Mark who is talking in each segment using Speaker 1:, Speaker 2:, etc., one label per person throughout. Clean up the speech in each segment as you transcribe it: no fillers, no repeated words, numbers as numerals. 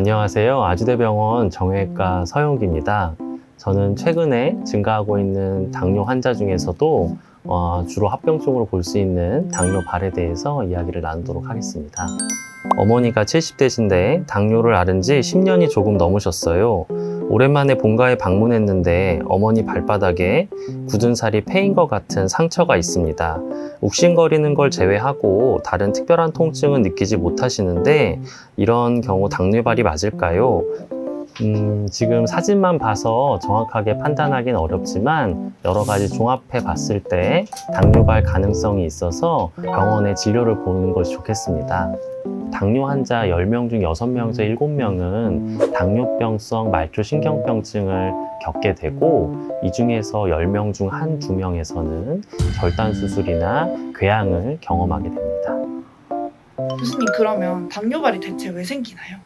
Speaker 1: 안녕하세요. 아주대병원 정형외과 서영욱입니다. 저는 최근에 증가하고 있는 당뇨 환자 중에서도 주로 합병증으로 볼 수 있는 당뇨발에 대해서 이야기를 나누도록 하겠습니다. 어머니가 70대신데 당뇨를 앓은 지 10년이 조금 넘으셨어요. 오랜만에 본가에 방문했는데 어머니 발바닥에 굳은 살이 패인 것 같은 상처가 있습니다. 욱신거리는 걸 제외하고 다른 특별한 통증은 느끼지 못하시는데 이런 경우 당뇨발이 맞을까요? 지금 사진만 봐서 정확하게 판단하기는 어렵지만 여러 가지 종합해 봤을 때 당뇨발 가능성이 있어서 병원에 진료를 보는 것이 좋겠습니다. 당뇨 환자 10명 중 6명에서 7명은 당뇨병성 말초신경병증을 겪게 되고 이 중에서 10명 중 1, 2명에서는 절단 수술이나 궤양을 경험하게 됩니다.
Speaker 2: 교수님, 그러면 당뇨발이 대체 왜 생기나요?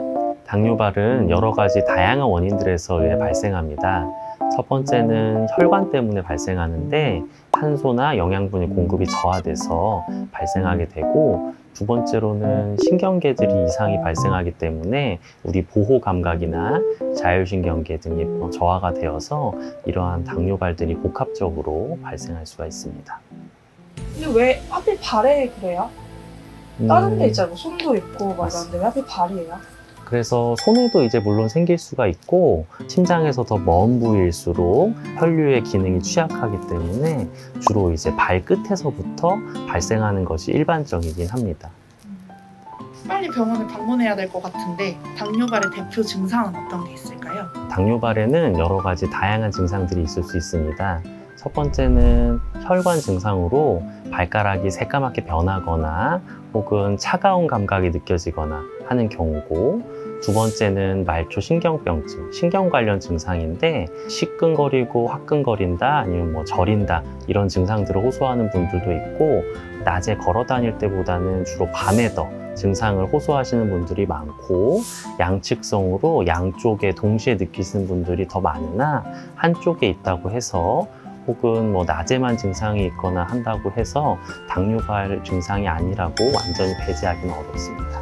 Speaker 1: 당뇨발은 여러 가지 다양한 원인들에서 의해 발생합니다. 첫 번째는 혈관 때문에 발생하는데 탄소나 영양분의 공급이 저하돼서 발생하게 되고, 두 번째로는 신경계들이 이상이 발생하기 때문에 우리 보호 감각이나 자율신경계 등이 저하가 되어서 이러한 당뇨발들이 복합적으로 발생할 수가 있습니다.
Speaker 3: 근데 왜 하필 발에 그래요? 다른 데 있잖아요. 손도 있고 막 이러는데 왜 하필 발이에요?
Speaker 1: 그래서 손에도 이제 물론 생길 수가 있고 심장에서 더 먼 부위일수록 혈류의 기능이 취약하기 때문에 주로 이제 발끝에서부터 발생하는 것이 일반적이긴 합니다.
Speaker 2: 빨리 병원에 방문해야 될 것 같은데 당뇨발의 대표 증상은 어떤 게 있을까요?
Speaker 1: 당뇨발에는 여러 가지 다양한 증상들이 있을 수 있습니다. 첫 번째는 혈관 증상으로 발가락이 새까맣게 변하거나 혹은 차가운 감각이 느껴지거나 하는 경우고, 두 번째는 말초신경병증, 신경 관련 증상인데 시끈거리고 화끈거린다 아니면 저린다 이런 증상들을 호소하는 분들도 있고, 낮에 걸어 다닐 때보다는 주로 밤에 더 증상을 호소하시는 분들이 많고, 양측성으로 양쪽에 동시에 느끼시는 분들이 더 많으나 한쪽에 있다고 해서 혹은 낮에만 증상이 있거나 한다고 해서 당뇨발 증상이 아니라고 완전히 배제하기는 어렵습니다.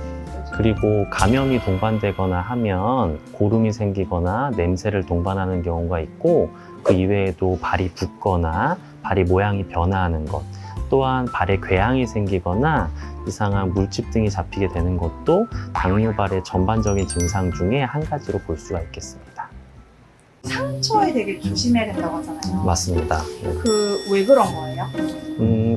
Speaker 1: 그리고 감염이 동반되거나 하면 고름이 생기거나 냄새를 동반하는 경우가 있고, 그 이외에도 발이 붓거나 발이 모양이 변화하는 것, 또한 발에 궤양이 생기거나 이상한 물집 등이 잡히게 되는 것도 당뇨발의 전반적인 증상 중에 한 가지로 볼 수가 있겠습니다.
Speaker 3: 상처에 되게 조심해야 된다고 하잖아요.
Speaker 1: 맞습니다.
Speaker 3: 왜 그런 거예요?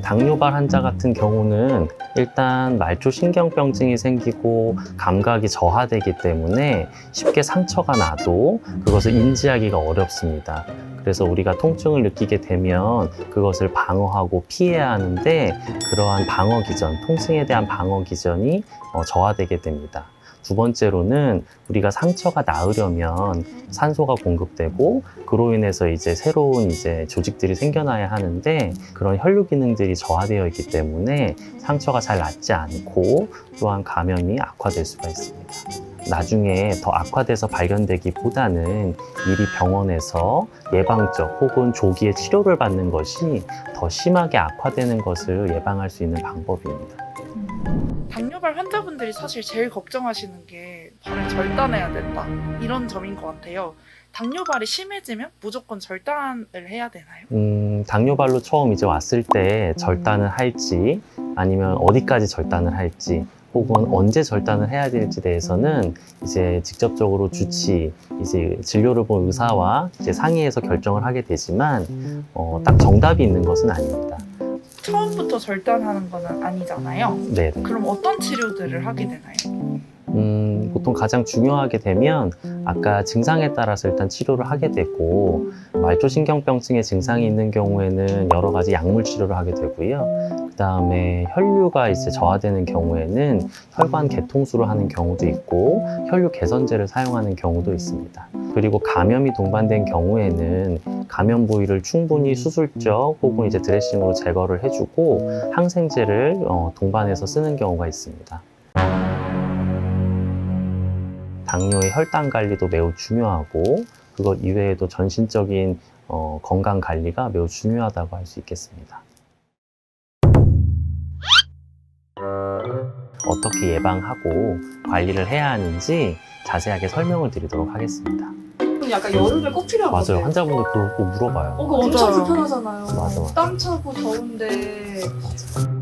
Speaker 1: 당뇨발 환자 같은 경우는 일단 말초신경병증이 생기고 감각이 저하되기 때문에 쉽게 상처가 나도 그것을 인지하기가 어렵습니다. 그래서 우리가 통증을 느끼게 되면 그것을 방어하고 피해야 하는데, 그러한 방어 기전, 통증에 대한 방어 기전이 저하되게 됩니다. 두 번째로는 우리가 상처가 나으려면 산소가 공급되고 그로 인해서 이제 새로운 조직들이 생겨나야 하는데 그런 혈류 기능들이 저하되어 있기 때문에 상처가 잘 낫지 않고 또한 감염이 악화될 수가 있습니다. 나중에 더 악화돼서 발견되기보다는 미리 병원에서 예방적 혹은 조기에 치료를 받는 것이 더 심하게 악화되는 것을 예방할 수 있는 방법입니다.
Speaker 2: 당뇨발 환자분들이 사실 제일 걱정하시는 게 발을 절단해야 된다 이런 점인 것 같아요. 당뇨발이 심해지면 무조건 절단을 해야 되나요?
Speaker 1: 당뇨발로 처음 왔을 때 절단을 할지 아니면 어디까지 절단을 할지 혹은 언제 절단을 해야 될지 대해서는 직접적으로 진료를 본 의사와 상의해서 결정을 하게 되지만 딱 정답이 있는 것은 아닙니다.
Speaker 2: 처음부터 절단하는 건 아니잖아요.
Speaker 1: 네.
Speaker 2: 그럼 어떤 치료들을 하게 되나요?
Speaker 1: 보통 가장 중요하게 되면 아까 증상에 따라서 일단 치료를 하게 되고, 말초신경병증의 증상이 있는 경우에는 여러 가지 약물 치료를 하게 되고요. 그 다음에 혈류가 저하되는 경우에는 혈관 개통수를 하는 경우도 있고 혈류 개선제를 사용하는 경우도 있습니다. 그리고 감염이 동반된 경우에는 감염 부위를 충분히 수술적 혹은 드레싱으로 제거를 해주고 항생제를 동반해서 쓰는 경우가 있습니다. 당뇨의 혈당 관리도 매우 중요하고, 그것 이외에도 전신적인 건강 관리가 매우 중요하다고 할 수 있겠습니다. 어떻게 예방하고 관리를 해야 하는지 자세하게 설명을 드리도록 하겠습니다.
Speaker 3: 그럼 약간 여름에 꼭 필요한 건데.
Speaker 1: 맞아요. 환자분들 그거 꼭 물어봐요.
Speaker 3: 그거 엄청
Speaker 2: 맞아요.
Speaker 3: 불편하잖아요.
Speaker 1: 맞아.
Speaker 3: 땀 차고 더운데.
Speaker 1: 맞아.